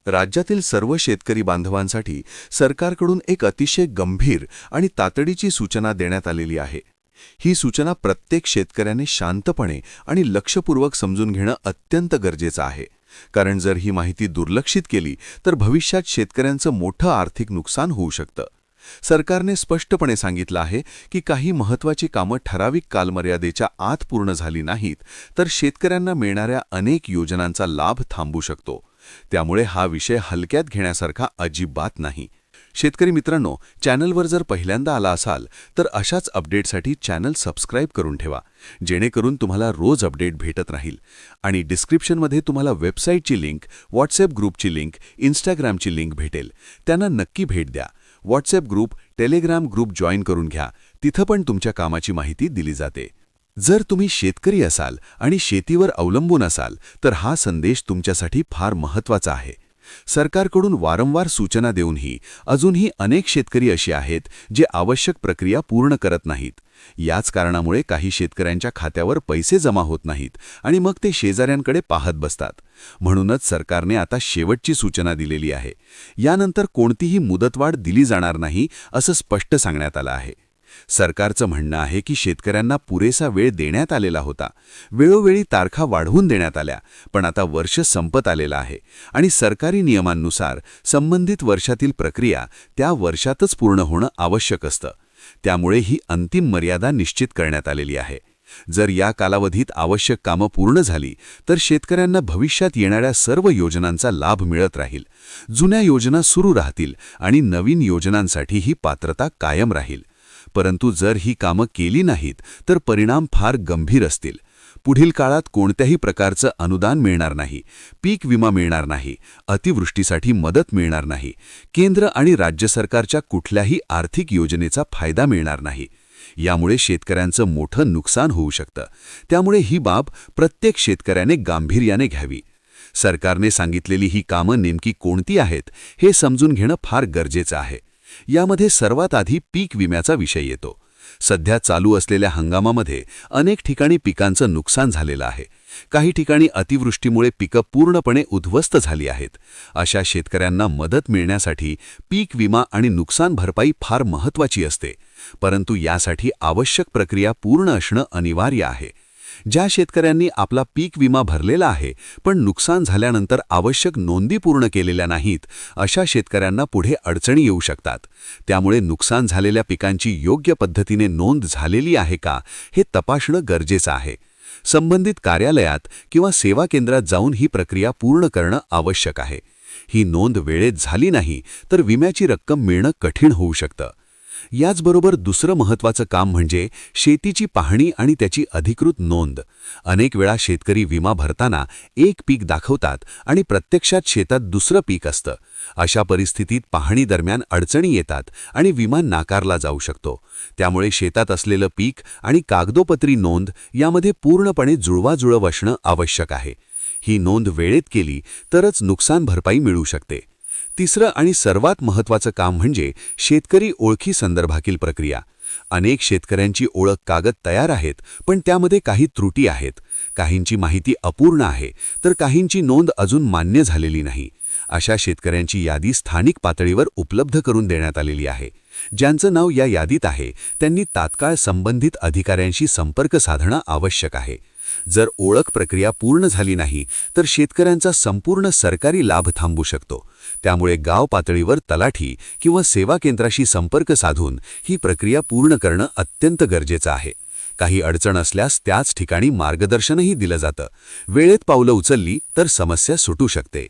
राज्यातील सर्व शेतकरी बांधवांसाठी सरकारकडून एक अतिशय गंभीर आणि तातडीची सूचना देण्यात आलेली आहे. ही सूचना प्रत्येक शेतकऱ्याने शांतपणे आणि लक्षपूर्वक समजून घेणं अत्यंत गरजेचं आहे. कारण जर ही माहिती दुर्लक्षित केली तर भविष्यात शेतकऱ्यांचं मोठं आर्थिक नुकसान होऊ शकतं. सरकारने स्पष्टपणे सांगितलं आहे की काही महत्त्वाची कामं ठराविक कालमर्यादेच्या आत पूर्ण झाली नाहीत तर शेतकऱ्यांना मिळणाऱ्या अनेक योजनांचा लाभ थांबू शकतो. त्यामुळे हा विषय हलक्यात घेण्यासारखा अजिबात नाही. शेतकरी मित्रांनो, चॅनलवर जर पहिल्यांदा आला असाल तर अशाच अपडेटसाठी चॅनल सबस्क्राईब करून ठेवा, जेणेकरून तुम्हाला रोज अपडेट भेटत राहील. आणि डिस्क्रिप्शनमध्ये तुम्हाला वेबसाईटची लिंक, व्हॉट्सॲप ग्रुपची लिंक, इंस्टाग्रामची लिंक भेटेल. त्यांना नक्की भेट द्या. WhatsApp group, Telegram group join करून घ्या. तिथं पण तुमच्या कामाची माहिती दिली जाते. जर तुम्ही शेतकरी असाल आणि शेतीवर अवलंबून असाल तर हा संदेश तुमच्यासाठी फार महत्त्वाचा आहे. सरकारकडून वारंवार सूचना देऊनही अजूनही अनेक शेतकरी असे आहेत जे आवश्यक प्रक्रिया पूर्ण करत नाहीत. याच कारणामुळे काही शेतकऱ्यांच्या खात्यावर पैसे जमा होत नाहीत आणि मग ते शेजाऱ्यांकडे पाहत बसतात. म्हणूनच सरकारने आता शेवटची सूचना दिलेली आहे. यानंतर कोणतीही मुदतवाढ दिली जाणार नाही असं स्पष्ट सांगण्यात आलं आहे. सरकारचं म्हणणं आहे की शेतकऱ्यांना पुरेसा वेळ देण्यात आलेला होता. वेळोवेळी तारखा वाढवून देण्यात आल्या, पण आता वर्ष संपत आलेलं आहे आणि सरकारी नियमांनुसार संबंधित वर्षातील प्रक्रिया त्या वर्षातच पूर्ण होणं आवश्यक असतं. त्यामुळे ही अंतिम मर्यादा निश्चित करण्यात आलेली आहे. जर या कालावधीत आवश्यक कामं पूर्ण झाली तर शेतकऱ्यांना भविष्यात येणाऱ्या सर्व योजनांचा लाभ मिळत राहील. जुन्या योजना सुरू राहतील आणि नवीन योजनांसाठी ही पात्रता कायम राहील. परंतु जर ही कामं केली नाहीत तर परिणाम फार गंभीर असतील. पुढील काळात कोणत्याही प्रकारचं अनुदान मिळणार नाही, पीक विमा मिळणार नाही, अतिवृष्टीसाठी मदत मिळणार नाही, केंद्र आणि राज्य सरकारच्या कुठल्याही आर्थिक योजनेचा फायदा मिळणार नाही. यामुळे शेतकऱ्यांचं मोठं नुकसान होऊ शकतं. त्यामुळे ही बाब प्रत्येक शेतकऱ्याने गांभीर्याने घ्यावी. सरकारने सांगितलेली ही कामं नेमकी कोणती आहेत हे समजून घेणं फार गरजेचं आहे. यामध्ये सर्वात आधी पीक विम्याचा विषय येतो. सध्या चालू असलेल्या हंगामामध्ये अनेक ठिकाणी पिकांचं नुकसान झालेलं आहे. काही ठिकाणी अतिवृष्टीमुळे पिकं पूर्णपणे उद्ध्वस्त झाली आहेत. अशा शेतकऱ्यांना मदत मिळण्यासाठी पीक विमा आणि नुकसान भरपाई फार महत्त्वाची असते. परंतु यासाठी आवश्यक प्रक्रिया पूर्ण असणं अनिवार्य आहे. ज्या शेतकऱ्यांनी आपला पीक विमा भरलेला आहे पण नुकसान झाल्यानंतर आवश्यक नोंदी पूर्ण केलेल्या नाहीत, अशा शेतकऱ्यांना पुढे अडचणी येऊ शकतात. त्यामुळे नुकसान झालेल्या पिकांची योग्य पद्धतीने नोंद झालेली आहे का हे तपासणं गरजेचं आहे. संबंधित कार्यालयात किंवा सेवा केंद्रात जाऊन ही प्रक्रिया पूर्ण करणं आवश्यक आहे. ही नोंद वेळेत झाली नाही तर विम्याची रक्कम मिळणं कठीण होऊ शकतं. याचबरोबर दुसरं महत्त्वाचं काम म्हणजे शेतीची पाहणी आणि त्याची अधिकृत नोंद. अनेक वेळा शेतकरी विमा भरताना एक पीक दाखवतात आणि प्रत्यक्षात शेतात दुसरं पीक असतं. अशा परिस्थितीत पाहणी दरम्यान अडचणी येतात आणि विमा नाकारला जाऊ शकतो. त्यामुळे शेतात असलेलं पीक आणि कागदोपत्री नोंद यामध्ये पूर्णपणे जुळवाजुळव असणं आवश्यक आहे. ही नोंद वेळेत केली तरच नुकसान भरपाई मिळू शकते. तिसरं आणि सर्वात महत्त्वाचं काम म्हणजे शेतकरी ओळखी संदर्भातील प्रक्रिया. अनेक शेतकऱ्यांची ओळख कागद तयार आहेत पण त्यामध्ये काही त्रुटी आहेत. काहींची माहिती अपूर्ण आहे तर काहींची नोंद अजून मान्य झालेली नाही. अशा शेतकऱ्यांची यादी स्थानिक पातळीवर उपलब्ध करून देण्यात आलेली आहे. ज्यांचं नाव या यादीत आहे त्यांनी तात्काळ संबंधित अधिकाऱ्यांशी संपर्क साधणं आवश्यक आहे. जर ओळख प्रक्रिया पूर्ण झाली नाही तर शेतकऱ्यांचा संपूर्ण सरकारी लाभ थांबू शकतो. त्यामुळे गाव पातळीवर तलाठी किंवा सेवा केंद्राशी संपर्क साधून ही प्रक्रिया पूर्ण करणं अत्यंत गरजेचं आहे. काही अडचण असल्यास त्याच ठिकाणी मार्गदर्शनही दिलं जातं. वेळेत पावलं उचलली तर समस्या सुटू शकते.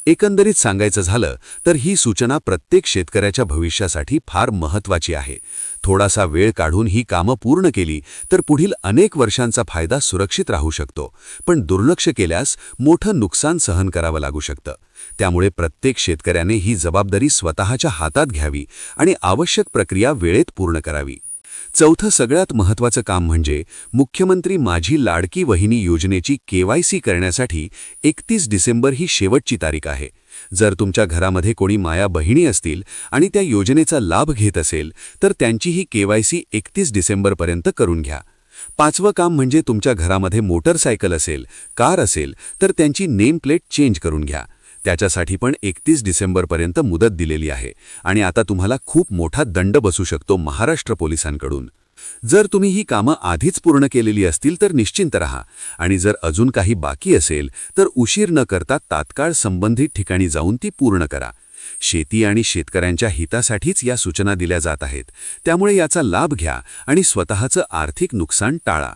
एकंदरीत सांगायचं झालं तर ही सूचना प्रत्येक शेतकऱ्याच्या भविष्यासाठी फार महत्त्वाची आहे. थोडासा वेळ काढून ही कामं पूर्ण केली तर पुढील अनेक वर्षांचा फायदा सुरक्षित राहू शकतो. पण दुर्लक्ष केल्यास मोठं नुकसान सहन करावं लागू शकतं. त्यामुळे प्रत्येक शेतकऱ्याने ही जबाबदारी स्वतःच्या हातात घ्यावी आणि आवश्यक प्रक्रिया वेळेत पूर्ण करावी. चौथं सगळ्यात महत्त्वाचं काम म्हणजे मुख्यमंत्री माझी लाडकी वहिनी योजनेची KYC करण्यासाठी 31 डिसेंबर ही शेवटची तारीख आहे. जर तुमच्या घरामध्ये कोणी माया बहिणी असतील आणि त्या योजनेचा लाभ घेत असेल तर त्यांचीही KYC 31 डिसेंबरपर्यंत करून घ्या. पाचवं काम म्हणजे तुमच्या घरामध्ये मोटरसायकल असेल, कार असेल तर त्यांची नेम प्लेट चेंज करून घ्या. त्याच्यासाठी पण 31 डिसेंबरपर्यंत मुदत दिलेली आहे आणि आता तुम्हाला खूप मोठा दंड बसू शकतो महाराष्ट्र पोलिसांकडून. जर तुम्ही ही कामं आधीच पूर्ण केलेली असतील तर निश्चिंत राहा आणि जर अजून काही बाकी असेल तर उशीर न करता तात्काळ संबंधित ठिकाणी जाऊन ती पूर्ण करा. शेती आणि शेतकऱ्यांच्या हितासाठीच या सूचना दिल्या जात आहेत, त्यामुळे याचा लाभ घ्या आणि स्वतःचं आर्थिक नुकसान टाळा.